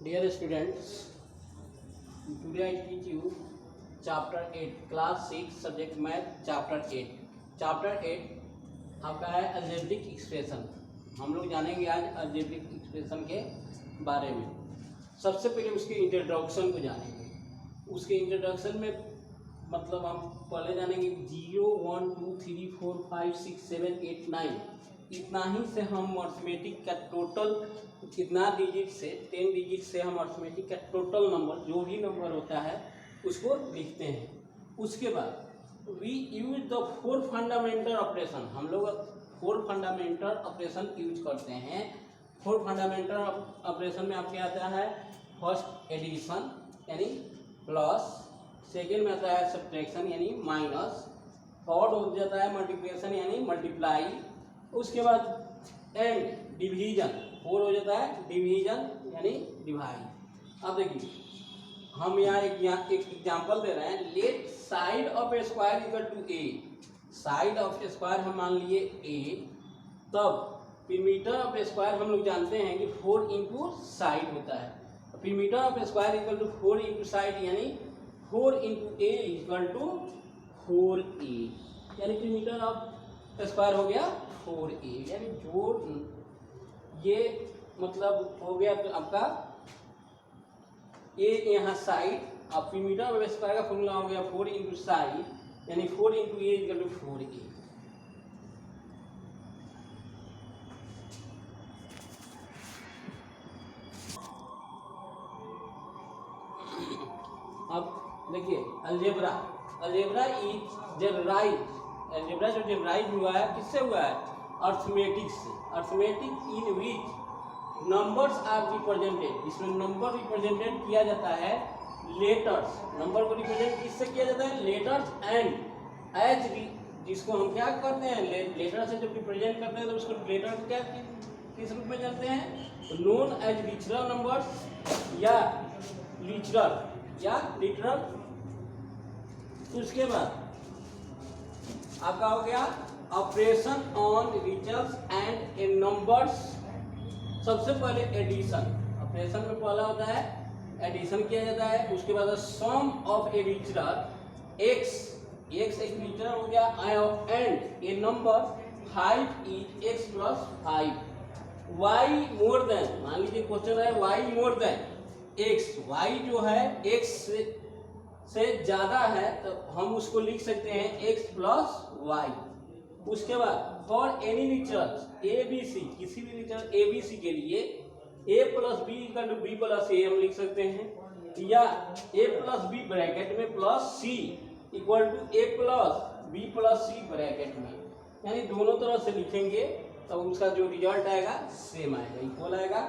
Dear students, today I teach you chapter 8 class 6 subject math chapter 8. chapter 8 आपका है algebraic expression. हम लोग जानेंगे आज अलजेब्रिक एक्सप्रेशन के बारे में। सबसे पहले उसके इंट्रोडक्शन को जानेंगे। उसके इंट्रोडक्शन में मतलब हम पहले जानेंगे 0 1 2 3 4 5 6 7 8 9 इतना ही से हम अर्थमेटिक का टोटल कितना डिजिट से 10 डिजिट से हम अर्थमेटिक का टोटल नंबर जो भी नंबर होता है उसको लिखते हैं। उसके बाद we use the 4 fundamental operation. हम लोग 4 फंडामेंटल ऑपरेशन यूज करते हैं। 4 फंडामेंटल ऑपरेशन में आपके आता है फर्स्ट एडिशन यानी प्लस, सेकेंड में आता है सब्ट्रैक्शन यानी माइनस, थर्ड हो जाता है मल्टीप्लिकेशन यानी मल्टीप्लाई, उसके बाद एंड डिवीजन, 4 हो जाता है डिवीजन यानी डिवाइड। अब देखिए हम यहाँ एक एग्जांपल दे रहे हैं। Let side of a square equal to a. Side of a square हम मान लिए ए, तब पीरीमीटर ऑफ ए स्क्वायर हम लोग जानते हैं कि 4 इंटू साइड होता है। Perimeter of a square equal to 4 into side यानी 4 into A equal to 4a यानी पीरीमीटर ऑफ स्क्वायर हो गया 4a। यानी जो ये मतलब हो गया तो आपका ए यहाँ साइड, अब पीरीमीटर ऑफ स्क्वायर का फॉर्मूला हो गया 4 इंटू साइड यानी 4 into A equal to 4a। अब देखिए अलजेब्रा इज जेनराइज। अलजेब्रा जो जेनराइज हुआ है किससे हुआ है? अर्थमेटिक से। Arithmetic in which numbers are represented. इसमें नंबर रिप्रेजेंटेड किया जाता है लेटर्स। नंबर को रिप्रेजेंट किससे किया जाता है? लेटर्स एंड एज, जिसको हम क्या करते हैं लेटर से जब रिप्रेजेंट करते हैं तो उसको लेटर को क्या किस रूप में जानते हैं? नोन एज लिटरल नंबर्स या लिटरल। उसके बाद आपका हो गया operation on literals and a numbers. सबसे पहले एडिशन, ऑपरेशन में पहला होता है एडिशन किया जाता है। उसके बाद sum of a literal x एक लिटरल हो गया and a number 5 is x plus 5। Y more than, मान लीजिए क्वेश्चन है y more than x. Y जो है एक्स से ज्यादा है तो हम उसको लिख सकते हैं एक्स प्लस वाई। उसके बाद for any literal A B C, किसी भी लिटरल ए बी सी के लिए A plus B equal to B plus A हम लिख सकते हैं, या ए प्लस बी ब्रैकेट में plus C equal to A plus B plus C bracket में। यानी दोनों तरह से लिखेंगे तो उसका जो रिजल्ट आएगा सेम आएगा, इक्वल आएगा।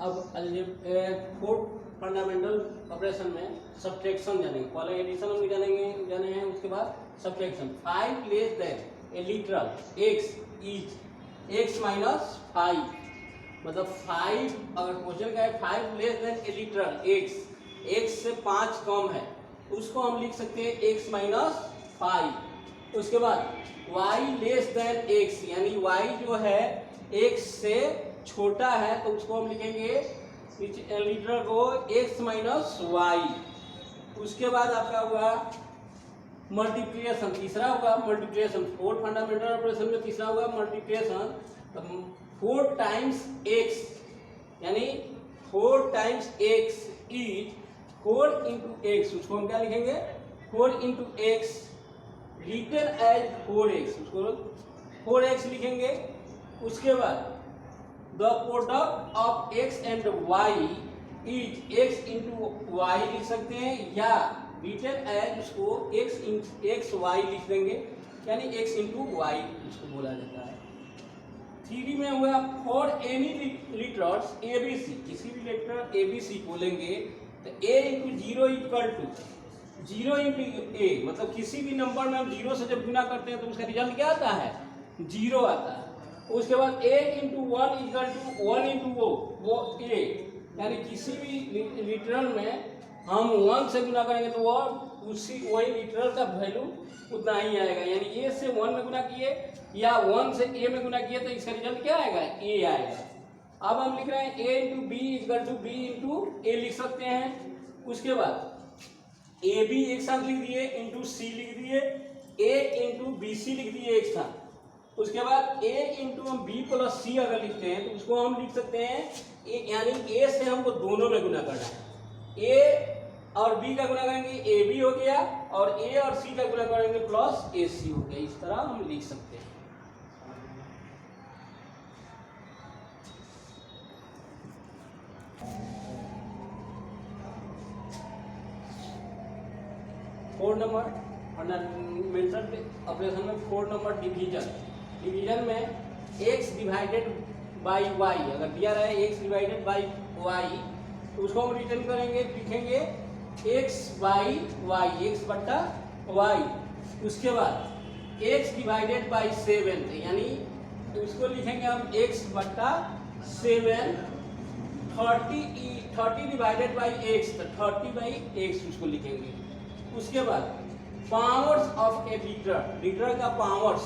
अब 4 फंडामेंटल ऑपरेशन में सब्ट्रैक्शन जानेंगे। पहले एडिशन हम जाने हैं, उसके बाद subtraction. 5 less than A literal x is x minus 5। मतलब 5 अगर क्वेश्चन का है 5 लेस देन ए लिटरल एक्स से 5 कम है, उसको हम लिख सकते हैं एक्स माइनस 5। उसके बाद y लेस देन एक्स यानी y जो है x से छोटा है तो उसको हम लिखेंगे लिटरल को x माइनस वाई। उसके बाद आपका हुआ मल्टीप्लिकेशन, तीसरा होगा मल्टीप्लिकेशन। 4 फंडामेंटल ऑपरेशन में तीसरा होगा मल्टीप्लिकेशन। 4 टाइम्स x यानी 4 times x is 4 into x. उसको हम क्या लिखेंगे? 4 into x written as 4x, उसको 4x लिखेंगे। उसके बाद the product of x and y is x into y लिख सकते हैं, या रिटन एज उसको x y लिख देंगे यानी x इंटू वाई उसको बोला जाता है। 3D में हुआ for any literals A B C. किसी भी लेटर ए बी सी बोलेंगे तो a into 0 equal to 0 into A, मतलब किसी भी नंबर में हम 0 से जब गुना करते हैं तो उसका रिजल्ट क्या आता है? 0 आता है। उसके बाद a into 1 equal to 1 into वो a, यानी किसी भी लिटरल में हम 1 से गुना करेंगे तो वह उसी वही लिटरल का वैल्यू उतना ही आएगा। यानी ए से 1 में गुना किए या 1 से ए में गुना किए तो इसका रिजल्ट क्या आएगा, ए आएगा। अब हम लिख रहे हैं A into B equal to B into A लिख सकते हैं। उसके बाद ए बी एक साथ लिख दिए, इंटू सी लिख दिए, ए इंटू बी सी लिख दिए एक साथ। उसके बाद ए इंटू हम बी प्लस सी अगर लिखते हैं तो उसको हम लिख सकते हैं यानी ए से हमको दोनों में गुना करना है। ए और बी का गुना करेंगे ए बी हो गया, और ए और सी का गुना करेंगे प्लस ए सी हो गया। इस तरह हम लिख सकते हैं। फोर नंबर मेंशन ऑपरेशन में 4 नंबर डिवीजन में x डिवाइडेड बाई वाई अगर दिया रहे x डिवाइडेड बाई वाई तो उसको हम रिटर्न करेंगे, लिखेंगे x बाई वाई, x बट्टा वाई। उसके बाद x डिवाइडेड बाई 7 यानी उसको लिखेंगे हम x बट्टा 7। 30 डिवाइडेड बाई x तो 30 बाई x उसको लिखेंगे। उसके बाद पावर्स ऑफ ए लीटर का पावर्स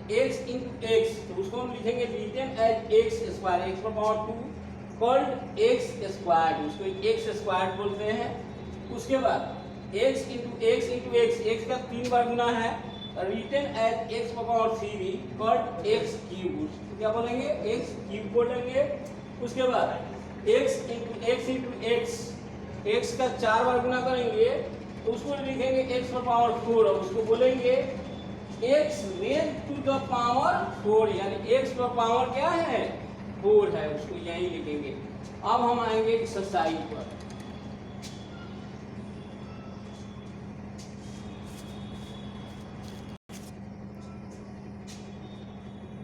x इंटू एक्स तो उसको हम लिखेंगे written as x square, x पर पावर 2 कॉल्ड एक्स स्क्वायर, उसको एक्स स्क्वायर बोलते हैं। उसके बाद x इंटू एक्स, एक्स का 3 बार गुना है, रिटन एज एक्स पर पावर 3 कॉल्ड एक्स क्यूब, तो क्या बोलेंगे एक्स क्यूब बोलेंगे। उसके बाद x इंटू एक्स, एक्स का 4 बार गुना करेंगे तो उसको लिखेंगे x पर पावर 4 और उसको बोलेंगे x raise to the power 4 यानी x पर पावर क्या है 4 है, उसको यही लिखेंगे। अब हम आएंगे एक्सरसाइज पर।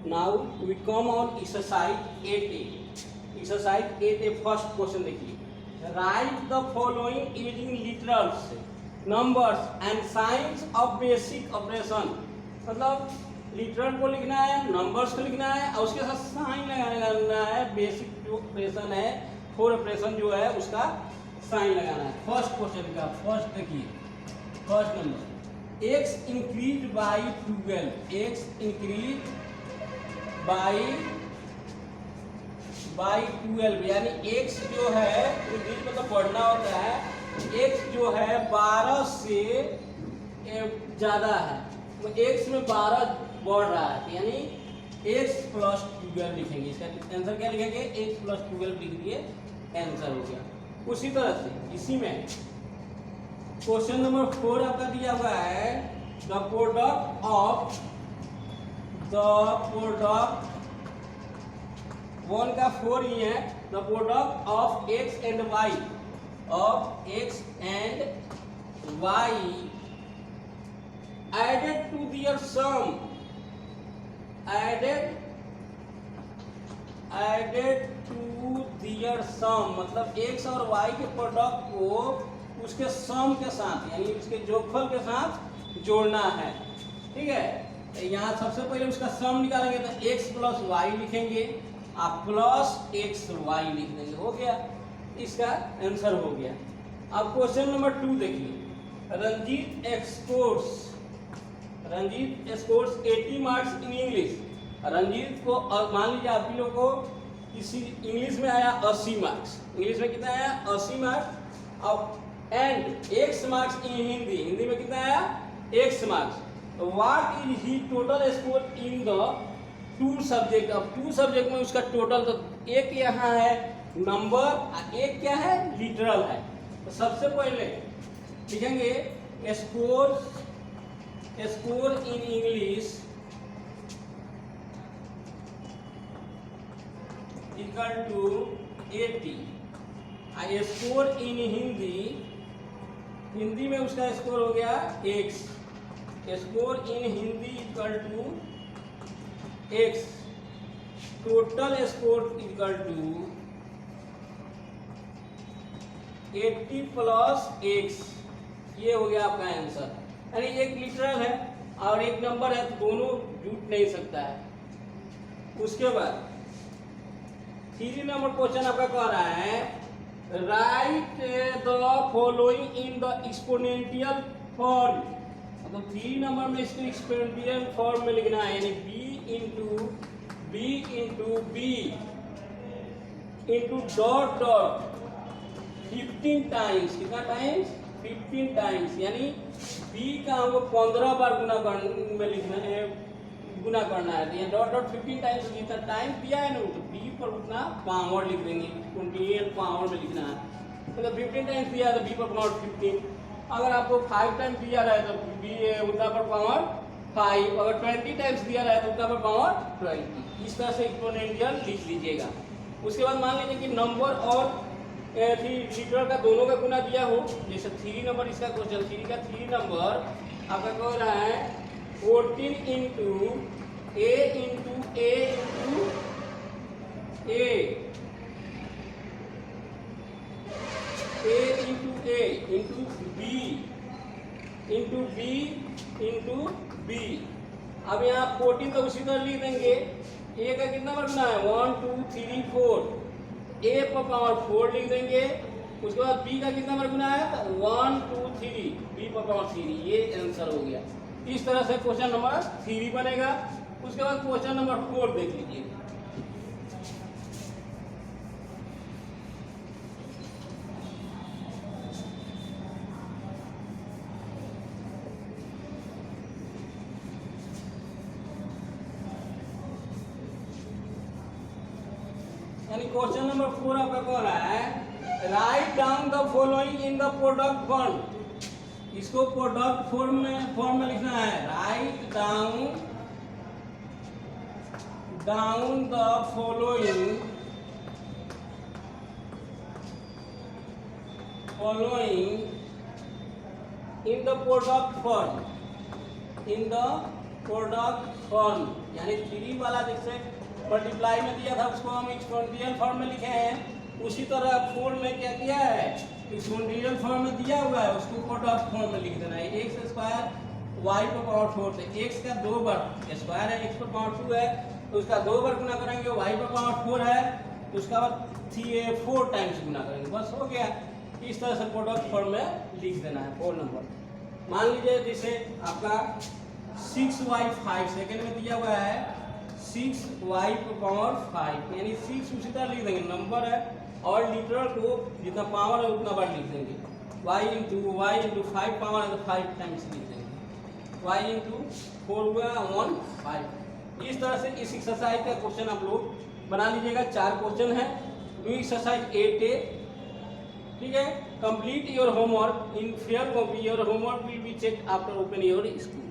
Now we come on exercise 8A। Exercise 8A first question देखिए, write the following using literals numbers and signs of basic operation. मतलब लिटरल को लिखना है, नंबर्स को लिखना है और उसके साथ साइन लगाना है। बेसिक जो ऑपरेशन है 4 ऑपरेशन जो है उसका साइन लगाना है। फर्स्ट क्वेश्चन का फर्स्ट देखिए, first number x increase by 12, x increase by 12 यानी x जो है इंक्रीज मतलब बढ़ना होता है, x जो है 12 से ज्यादा है, तो x में 12 बढ़ रहा है यानी x प्लस 12 लिखेंगे। इसका आंसर क्या लिखेंगे x प्लस 12 लिख दिए, आंसर हो गया। उसी तरह से इसी में क्वेश्चन नंबर 4 आपका दिया हुआ है, द प्रोडक्ट ऑफ 1 का 4 ही है, the product of x and y added to their sum, added to their sum मतलब x और y के प्रोडक्ट को उसके सम के साथ यानी उसके जोगफल के साथ जोड़ना है। ठीक है, यहाँ सबसे पहले उसका सम निकालेंगे तो x प्लस वाई लिखेंगे, आप प्लस एक्स वाई लिख देंगे, हो गया, इसका आंसर हो गया। अब क्वेश्चन नंबर 2 देखिए, Ranjit scores 80 marks in English. Ranjit को मान लीजिए आप लोग को किसी इंग्लिश में आया 80 मार्क्स, इंग्लिश में कितना आया 80 मार्क्स, अब and x marks in Hindi, Hindi में कितना आया x marks. What is he total score in the 2 subject. अब 2 सब्जेक्ट में उसका टोटल तो एक यहाँ है नंबर, एक क्या है लिटरल है। तो सबसे पहले लिखेंगे score in English equal to 80, score in Hindi, Hindi में उसका स्कोर हो गया x, score in Hindi equal to x, total score equal to 80 plus x, ये हो गया आपका आंसर। यानी एक लिटरल है और एक नंबर है तो दोनों जुट नहीं सकता है। उसके बाद 3 नंबर क्वेश्चन आपका कह रहा है, right the following in the exponential form. मतलब 3 नंबर में इसको एक्सपोनेंशियल फॉर्म में लिखना है, यानी b into B into dot dot 15 times. कितना टाइम्स? 15 टाइम्स, यानी b का हमको 15 बार गुना में लिखना है, गुना करना है। ये डॉट डॉट 15 टाइम्स जितना टाइम दिया है ना, तो b पर उतना पावर लिख देंगे, 28 पावर में लिखना है। मतलब 15 टाइम्स दिया है तो b पर पावर 15। अगर आपको 5 टाइम्स दिया रहा है तो b उतना पर पावर 5। अगर 20 टाइम्स दिया रहा है तो उतना पर पावर 20। इस तरह से एक्सपोनेंशियल लिख लीजिएगा। उसके बाद मान लीजिए कि नंबर और लीटर का दोनों का गुना दिया हो, जैसे 3 नंबर इसका क्वेश्चन, 3 का 3 नंबर आपका कह रहा है 14 into A into A into A into A into B into B into B. अब यहाँ 14 तो उसी तरह लिख देंगे। ए का कितना बार गुना है? 1 2 3 4। ए पर पावर 4 लिख देंगे। उसके बाद बी का कितना बार गुना है? तो 1 2 3, बी पर पावर 3। ये आंसर हो गया। इस तरह से क्वेश्चन नंबर 3 बनेगा। उसके बाद क्वेश्चन नंबर 4 देख लीजिए। यानी क्वेश्चन नंबर 4 आपका कह रहा है write down the following in the product form. इसको प्रोडक्ट फॉर्म में लिखना है। Write down the following in the product form. यानी 3 वाला जैसे मल्टीप्लाई में दिया था उसको हम एक्सपोनेंशियल फॉर्म में लिखे हैं, उसी तरह 4 में क्या किया है? एक्सपोनेंशियल फॉर्म में दिया हुआ है, उसको प्रोडक्ट फॉर्म में लिख देना है। x स्क्वायर y पर पावर 4 से x का 2 बार स्क्वायर है, x पर पावर 2 है तो उसका 2 बार गुना करेंगे। y पर पावर 4 है तो उसका बाद 4 टाइम्स गुना करेंगे, बस हो गया। इस तरह से प्रोडक्ट फॉर्म में लिख देना है 4 नंबर। मान लीजिए जैसे आपका 6y5 सेकेंड में दिया हुआ है 6y पर पावर 5, यानी 6 उसी तरह लिख देंगे, नंबर है और लीटर को जितना पावर है उतना बार लिख देंगे। y इंटू 5 पावर है तो 5 टाइम्स लिख देंगे। y इंटू 4 हुआ 1 5। इस तरह से इस एक्सरसाइज का क्वेश्चन आप लोग बना लीजिएगा। 4 क्वेश्चन है। Do exercise 8A। ठीक है। Complete your homework in fair copy. Your homework will be check after open your school.